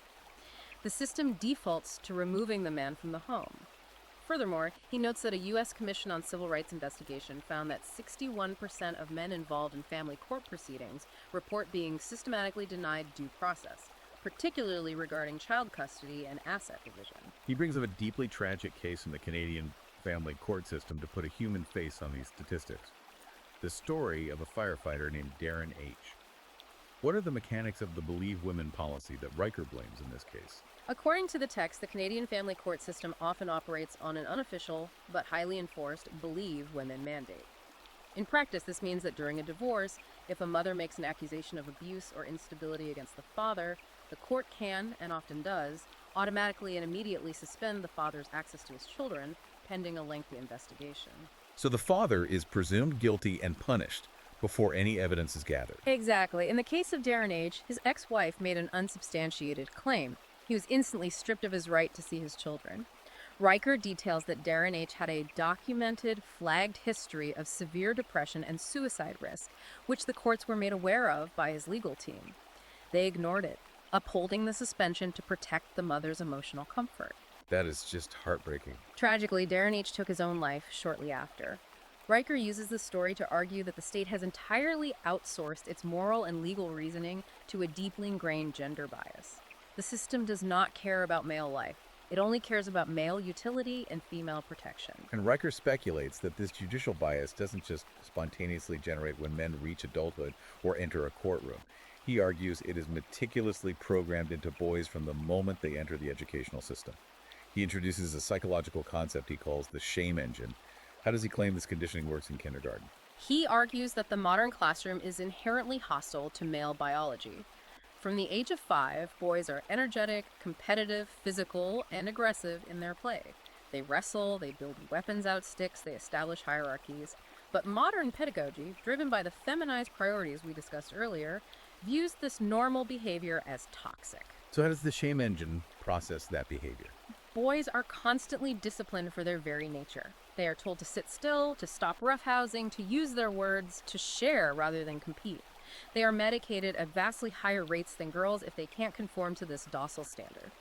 The system defaults to removing the man from the home. Furthermore, he notes that a U.S. Commission on Civil Rights investigation found that 61% of men involved in family court proceedings report being systematically denied due process, particularly regarding child custody and asset division. He brings up a deeply tragic case in the Canadian family court system to put a human face on these statistics. The story of a firefighter named Darren H. What are the mechanics of the Believe Women policy that Riker blames in this case? According to the text, the Canadian family court system often operates on an unofficial but highly enforced Believe Women mandate. In practice, this means that during a divorce, if a mother makes an accusation of abuse or instability against the father, the court can, and often does, automatically and immediately suspend the father's access to his children, pending a lengthy investigation. So the father is presumed guilty and punished before any evidence is gathered. Exactly. In the case of Darren H., his ex-wife made an unsubstantiated claim. He was instantly stripped of his right to see his children. Riker details that Darren H. had a documented, flagged history of severe depression and suicide risk, which the courts were made aware of by his legal team. They ignored it, upholding the suspension to protect the mother's emotional comfort. That is just heartbreaking. Tragically, Darren H. took his own life shortly after. Riker uses this story to argue that the state has entirely outsourced its moral and legal reasoning to a deeply ingrained gender bias. The system does not care about male life. It only cares about male utility and female protection. And Riker speculates that this judicial bias doesn't just spontaneously generate when men reach adulthood or enter a courtroom. He argues it is meticulously programmed into boys from the moment they enter the educational system. He introduces a psychological concept he calls the shame engine. How does he claim this conditioning works in kindergarten? He argues that the modern classroom is inherently hostile to male biology. From the age of 5, boys are energetic, competitive, physical, and aggressive in their play. They wrestle, they build weapons out sticks, they establish hierarchies. But modern pedagogy, driven by the feminized priorities we discussed earlier, views this normal behavior as toxic. So how does the shame engine process that behavior? Boys are constantly disciplined for their very nature. They are told to sit still, to stop roughhousing, to use their words, to share rather than compete. They are medicated at vastly higher rates than girls if they can't conform to this docile standard.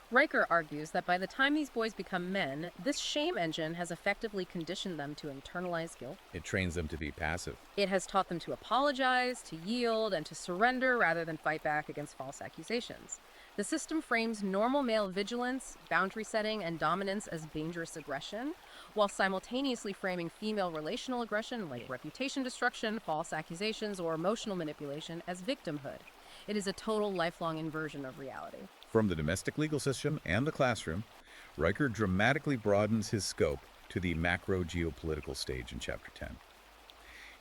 Riker argues that by the time these boys become men, this shame engine has effectively conditioned them to internalize guilt. It trains them to be passive. It has taught them to apologize, to yield, and to surrender rather than fight back against false accusations. The system frames normal male vigilance, boundary setting, and dominance as dangerous aggression, while simultaneously framing female relational aggression like reputation destruction, false accusations, or emotional manipulation as victimhood. It is a total lifelong inversion of reality. From the domestic legal system and the classroom, Riker dramatically broadens his scope to the macro geopolitical stage in Chapter 10.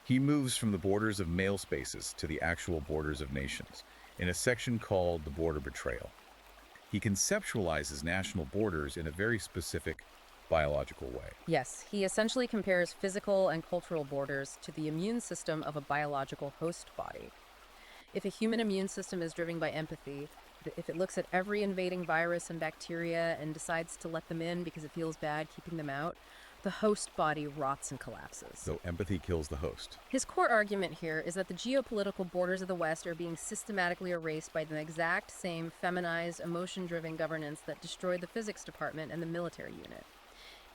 He moves from the borders of male spaces to the actual borders of nations, in a section called the border betrayal. He conceptualizes national borders in a very specific biological way. Yes, he essentially compares physical and cultural borders to the immune system of a biological host body. If a human immune system is driven by empathy, if it looks at every invading virus and bacteria and decides to let them in because it feels bad keeping them out, the host body rots and collapses. So empathy kills the host. His core argument here is that the geopolitical borders of the West are being systematically erased by the exact same feminized, emotion-driven governance that destroyed the physics department and the military unit.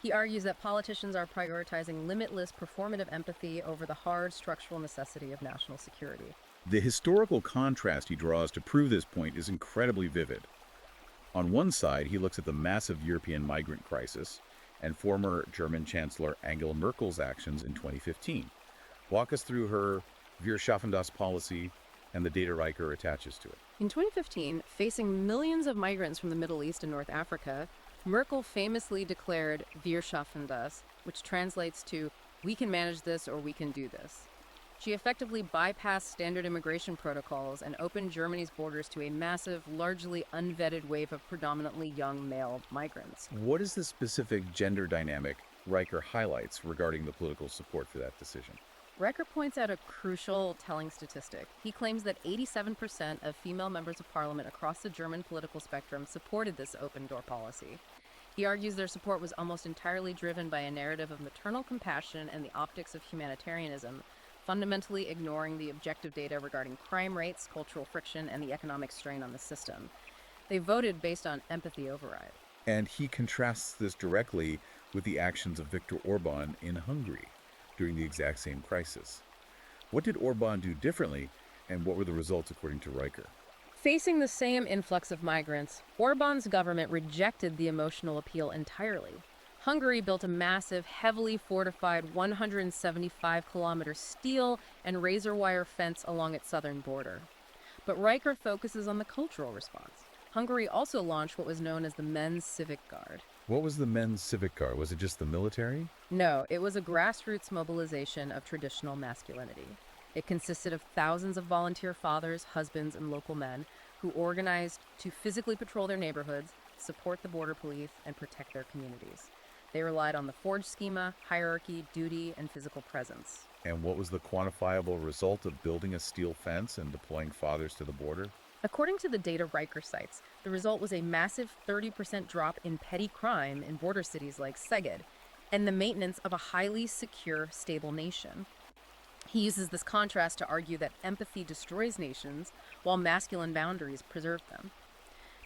He argues that politicians are prioritizing limitless performative empathy over the hard structural necessity of national security. The historical contrast he draws to prove this point is incredibly vivid. On one side, he looks at the massive European migrant crisis and former German Chancellor Angela Merkel's actions in 2015. Walk us through her Wir schaffen das policy and the data Riker attaches to it. In 2015, facing millions of migrants from the Middle East and North Africa, Merkel famously declared Wir schaffen das, which translates to, "We can manage this or we can do this." She effectively bypassed standard immigration protocols and opened Germany's borders to a massive, largely unvetted wave of predominantly young male migrants. What is the specific gender dynamic Riker highlights regarding the political support for that decision? Riker points out a crucial telling statistic. He claims that 87% of female members of parliament across the German political spectrum supported this open door policy. He argues their support was almost entirely driven by a narrative of maternal compassion and the optics of humanitarianism, fundamentally ignoring the objective data regarding crime rates, cultural friction, and the economic strain on the system. They voted based on empathy override. And he contrasts this directly with the actions of Viktor Orban in Hungary during the exact same crisis. What did Orban do differently, and what were the results according to Riker? Facing the same influx of migrants, Orban's government rejected the emotional appeal entirely. Hungary built a massive, heavily fortified 175-kilometer steel and razor wire fence along its southern border. But Riker focuses on the cultural response. Hungary also launched what was known as the Men's Civic Guard. What was the men's civic guard? Was it just the military? No, it was a grassroots mobilization of traditional masculinity. It consisted of thousands of volunteer fathers, husbands, and local men who organized to physically patrol their neighborhoods, support the border police, and protect their communities. They relied on the forge schema, hierarchy, duty, and physical presence. And what was the quantifiable result of building a steel fence and deploying fathers to the border? According to the data Riker cites, the result was a massive 30% drop in petty crime in border cities like Szeged, and the maintenance of a highly secure, stable nation. He uses this contrast to argue that empathy destroys nations, while masculine boundaries preserve them.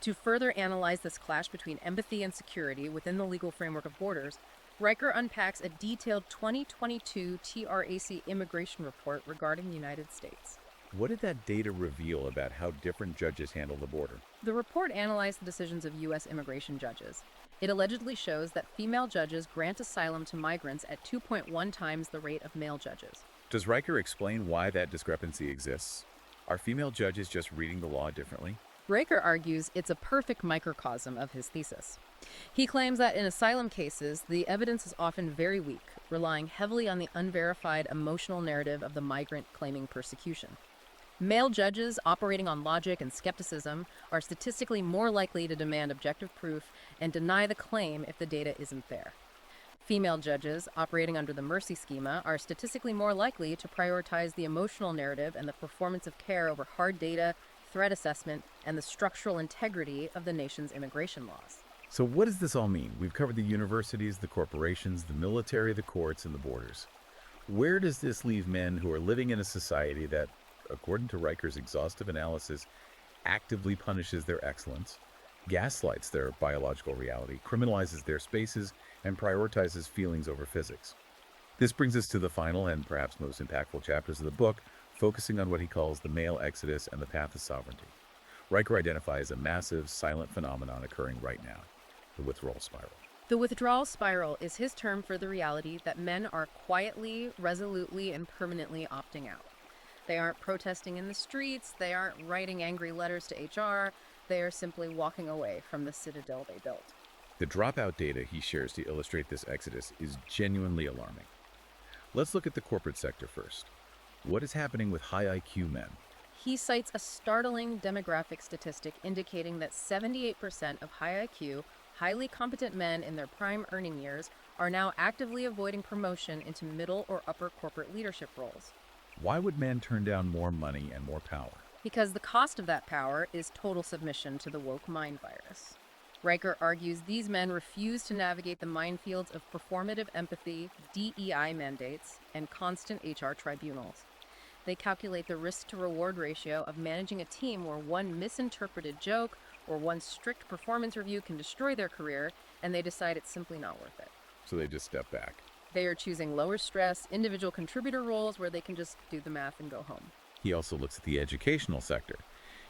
To further analyze this clash between empathy and security within the legal framework of borders, Riker unpacks a detailed 2022 TRAC immigration report regarding the United States. What did that data reveal about how different judges handle the border? The report analyzed the decisions of U.S. immigration judges. It allegedly shows that female judges grant asylum to migrants at 2.1 times the rate of male judges. Does Riker explain why that discrepancy exists? Are female judges just reading the law differently? Riker argues it's a perfect microcosm of his thesis. He claims that in asylum cases, the evidence is often very weak, relying heavily on the unverified emotional narrative of the migrant claiming persecution. Male judges operating on logic and skepticism are statistically more likely to demand objective proof and deny the claim if the data isn't there. Female judges operating under the mercy schema are statistically more likely to prioritize the emotional narrative and the performance of care over hard data, threat assessment, and the structural integrity of the nation's immigration laws. So what does this all mean? We've covered the universities, the corporations, the military, the courts, and the borders. Where does this leave men who are living in a society that, according to Riker's exhaustive analysis, actively punishes their excellence, gaslights their biological reality, criminalizes their spaces, and prioritizes feelings over physics? This brings us to the final and perhaps most impactful chapters of the book, focusing on what he calls the male exodus and the path to sovereignty. Riker identifies a massive, silent phenomenon occurring right now, the withdrawal spiral. The withdrawal spiral is his term for the reality that men are quietly, resolutely, and permanently opting out. They aren't protesting in the streets, they aren't writing angry letters to HR, they are simply walking away from the citadel they built. The dropout data he shares to illustrate this exodus is genuinely alarming. Let's look at the corporate sector first. What is happening with high IQ men? He cites a startling demographic statistic indicating that 78% of high IQ, highly competent men in their prime earning years are now actively avoiding promotion into middle or upper corporate leadership roles. Why would men turn down more money and more power? Because the cost of that power is total submission to the woke mind virus. Riker argues these men refuse to navigate the minefields of performative empathy, DEI mandates, and constant HR tribunals. They calculate the risk-to-reward ratio of managing a team where one misinterpreted joke or one strict performance review can destroy their career, and they decide it's simply not worth it. So they just step back. They are choosing lower stress, individual contributor roles where they can just do the math and go home. He also looks at the educational sector.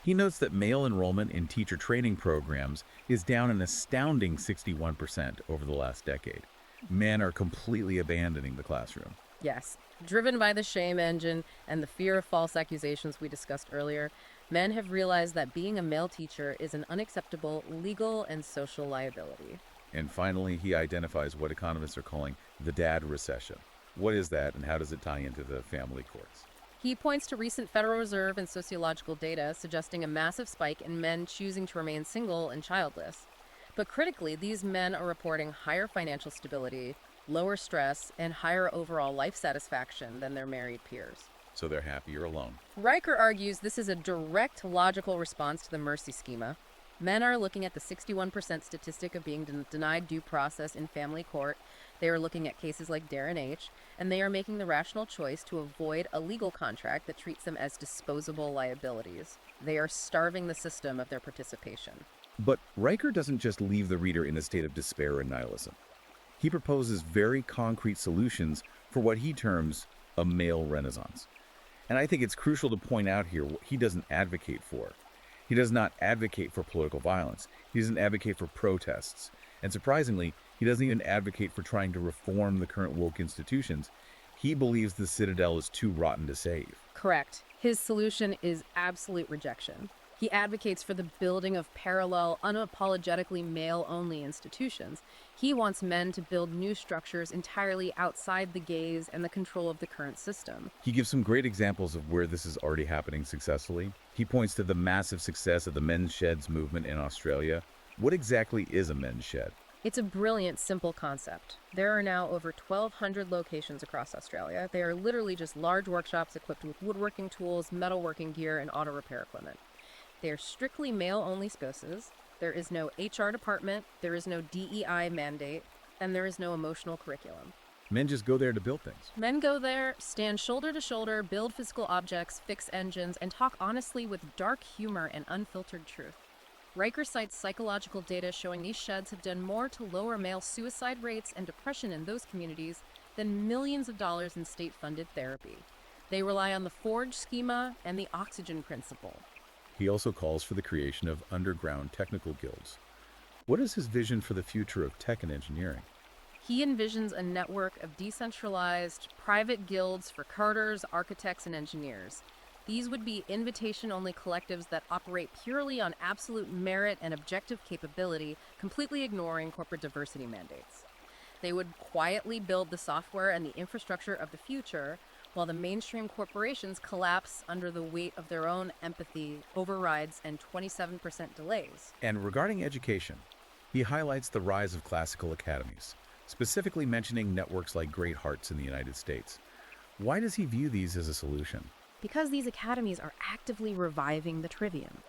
He notes that male enrollment in teacher training programs is down an astounding 61% over the last decade. Men are completely abandoning the classroom. Yes, driven by the shame engine and the fear of false accusations we discussed earlier, men have realized that being a male teacher is an unacceptable legal and social liability. And finally, he identifies what economists are calling the dad recession. What is that, and how does it tie into the family courts? He points to recent Federal Reserve and sociological data suggesting a massive spike in men choosing to remain single and childless. But critically, these men are reporting higher financial stability, lower stress, and higher overall life satisfaction than their married peers. So they're happier alone. Riker argues this is a direct logical response to the mercy schema. Men are looking at the 61% statistic of being denied due process in family court. They are looking at cases like Darren H., and they are making the rational choice to avoid a legal contract that treats them as disposable liabilities. They are starving the system of their participation. But Riker doesn't just leave the reader in a state of despair and nihilism. He proposes very concrete solutions for what he terms a male renaissance. And I think it's crucial to point out here what he doesn't advocate for. He does not advocate for political violence. He doesn't advocate for protests. And surprisingly, he doesn't even advocate for trying to reform the current woke institutions. He believes the Citadel is too rotten to save. Correct. His solution is absolute rejection. He advocates for the building of parallel, unapologetically male-only institutions. He wants men to build new structures entirely outside the gaze and the control of the current system. He gives some great examples of where this is already happening successfully. He points to the massive success of the men's sheds movement in Australia. What exactly is a men's shed? It's a brilliant, simple concept. There are now over 1,200 locations across Australia. They are literally just large workshops equipped with woodworking tools, metalworking gear, and auto repair equipment. They are strictly male-only spaces. There is no HR department, there is no DEI mandate, and there is no emotional curriculum. Men just go there to build things. Men go there, stand shoulder to shoulder, build physical objects, fix engines, and talk honestly with dark humor and unfiltered truth. Riker cites psychological data showing these sheds have done more to lower male suicide rates and depression in those communities than millions of dollars in state-funded therapy. They rely on the Forge schema and the oxygen principle. He also calls for the creation of underground technical guilds. What is his vision for the future of tech and engineering? He envisions a network of decentralized, private guilds for coders, architects, and engineers. These would be invitation-only collectives that operate purely on absolute merit and objective capability, completely ignoring corporate diversity mandates. They would quietly build the software and the infrastructure of the future, while the mainstream corporations collapse under the weight of their own empathy, overrides, and 27% delays. And regarding education, he highlights the rise of classical academies, specifically mentioning networks like Great Hearts in the United States. Why does he view these as a solution? Because these academies are actively reviving the trivium.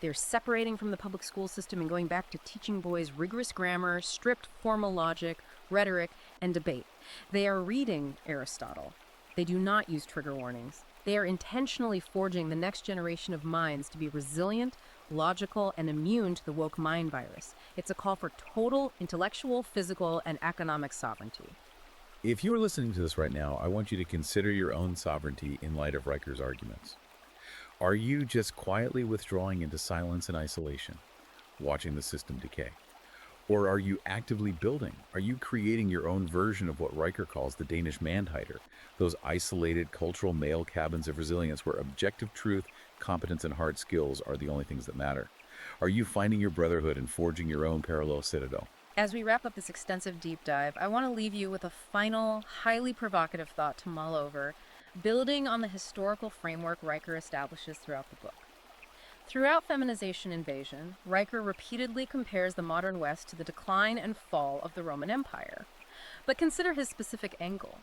They're separating from the public school system and going back to teaching boys rigorous grammar, strict formal logic, rhetoric, and debate. They are reading Aristotle. They do not use trigger warnings. They are intentionally forging the next generation of minds to be resilient, logical, and immune to the woke mind virus. It's a call for total intellectual, physical, and economic sovereignty. If you are listening to this right now, I want you to consider your own sovereignty in light of Riker's arguments. Are you just quietly withdrawing into silence and isolation, watching the system decay? Or are you actively building? Are you creating your own version of what Riker calls the Danish Manhider, those isolated cultural male cabins of resilience where objective truth, competence, and hard skills are the only things that matter? Are you finding your brotherhood and forging your own parallel citadel? As we wrap up this extensive deep dive, I want to leave you with a final, highly provocative thought to mull over, building on the historical framework Riker establishes throughout the book. Throughout Feminization Invasion, Riker repeatedly compares the modern West to the decline and fall of the Roman Empire. But consider his specific angle.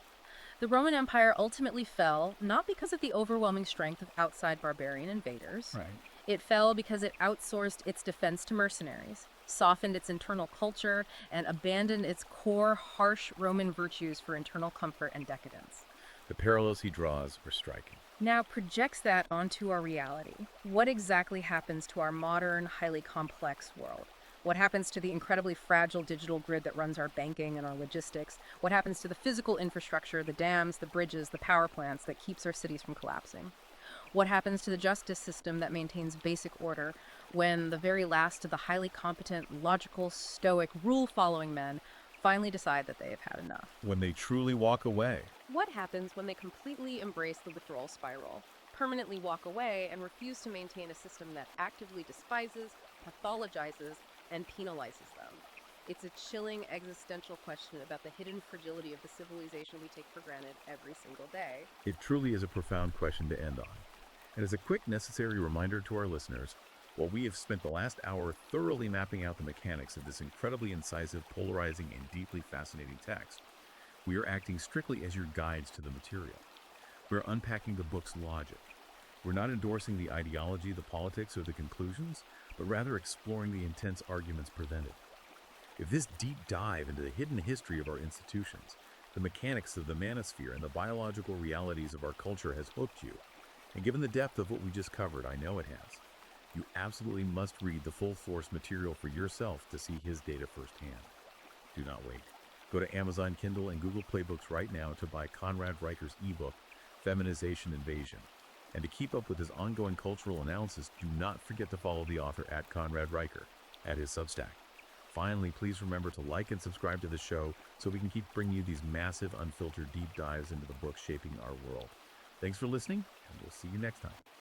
The Roman Empire ultimately fell not because of the overwhelming strength of outside barbarian invaders. Right. It fell because it outsourced its defense to mercenaries, softened its internal culture, and abandoned its core, harsh Roman virtues for internal comfort and decadence. The parallels he draws are striking. Now projects that onto our reality. What exactly happens to our modern, highly complex world? What happens to the incredibly fragile digital grid that runs our banking and our logistics? What happens to the physical infrastructure, the dams, the bridges, the power plants that keeps our cities from collapsing? What happens to the justice system that maintains basic order when the very last of the highly competent, logical, stoic, rule-following men finally decide that they have had enough? When they truly walk away. What happens when they completely embrace the withdrawal spiral, permanently walk away, and refuse to maintain a system that actively despises, pathologizes, and penalizes them? It's a chilling existential question about the hidden fragility of the civilization we take for granted every single day. It truly is a profound question to end on. And as a quick, necessary reminder to our listeners, while we have spent the last hour thoroughly mapping out the mechanics of this incredibly incisive, polarizing, and deeply fascinating text, we are acting strictly as your guides to the material. We're unpacking the book's logic. We're not endorsing the ideology, the politics, or the conclusions, but rather exploring the intense arguments presented. If this deep dive into the hidden history of our institutions, the mechanics of the manosphere, and the biological realities of our culture has hooked you, and given the depth of what we just covered, I know it has, you absolutely must read the full source material for yourself to see his data firsthand. Do not wait. Go to Amazon Kindle and Google Play Books right now to buy Conrad Reicher's ebook, Feminization Invasion. And to keep up with his ongoing cultural analysis, do not forget to follow the author at Conrad Reicher at his Substack. Finally, please remember to like and subscribe to the show so we can keep bringing you these massive, unfiltered deep dives into the book shaping our world. Thanks for listening, and we'll see you next time.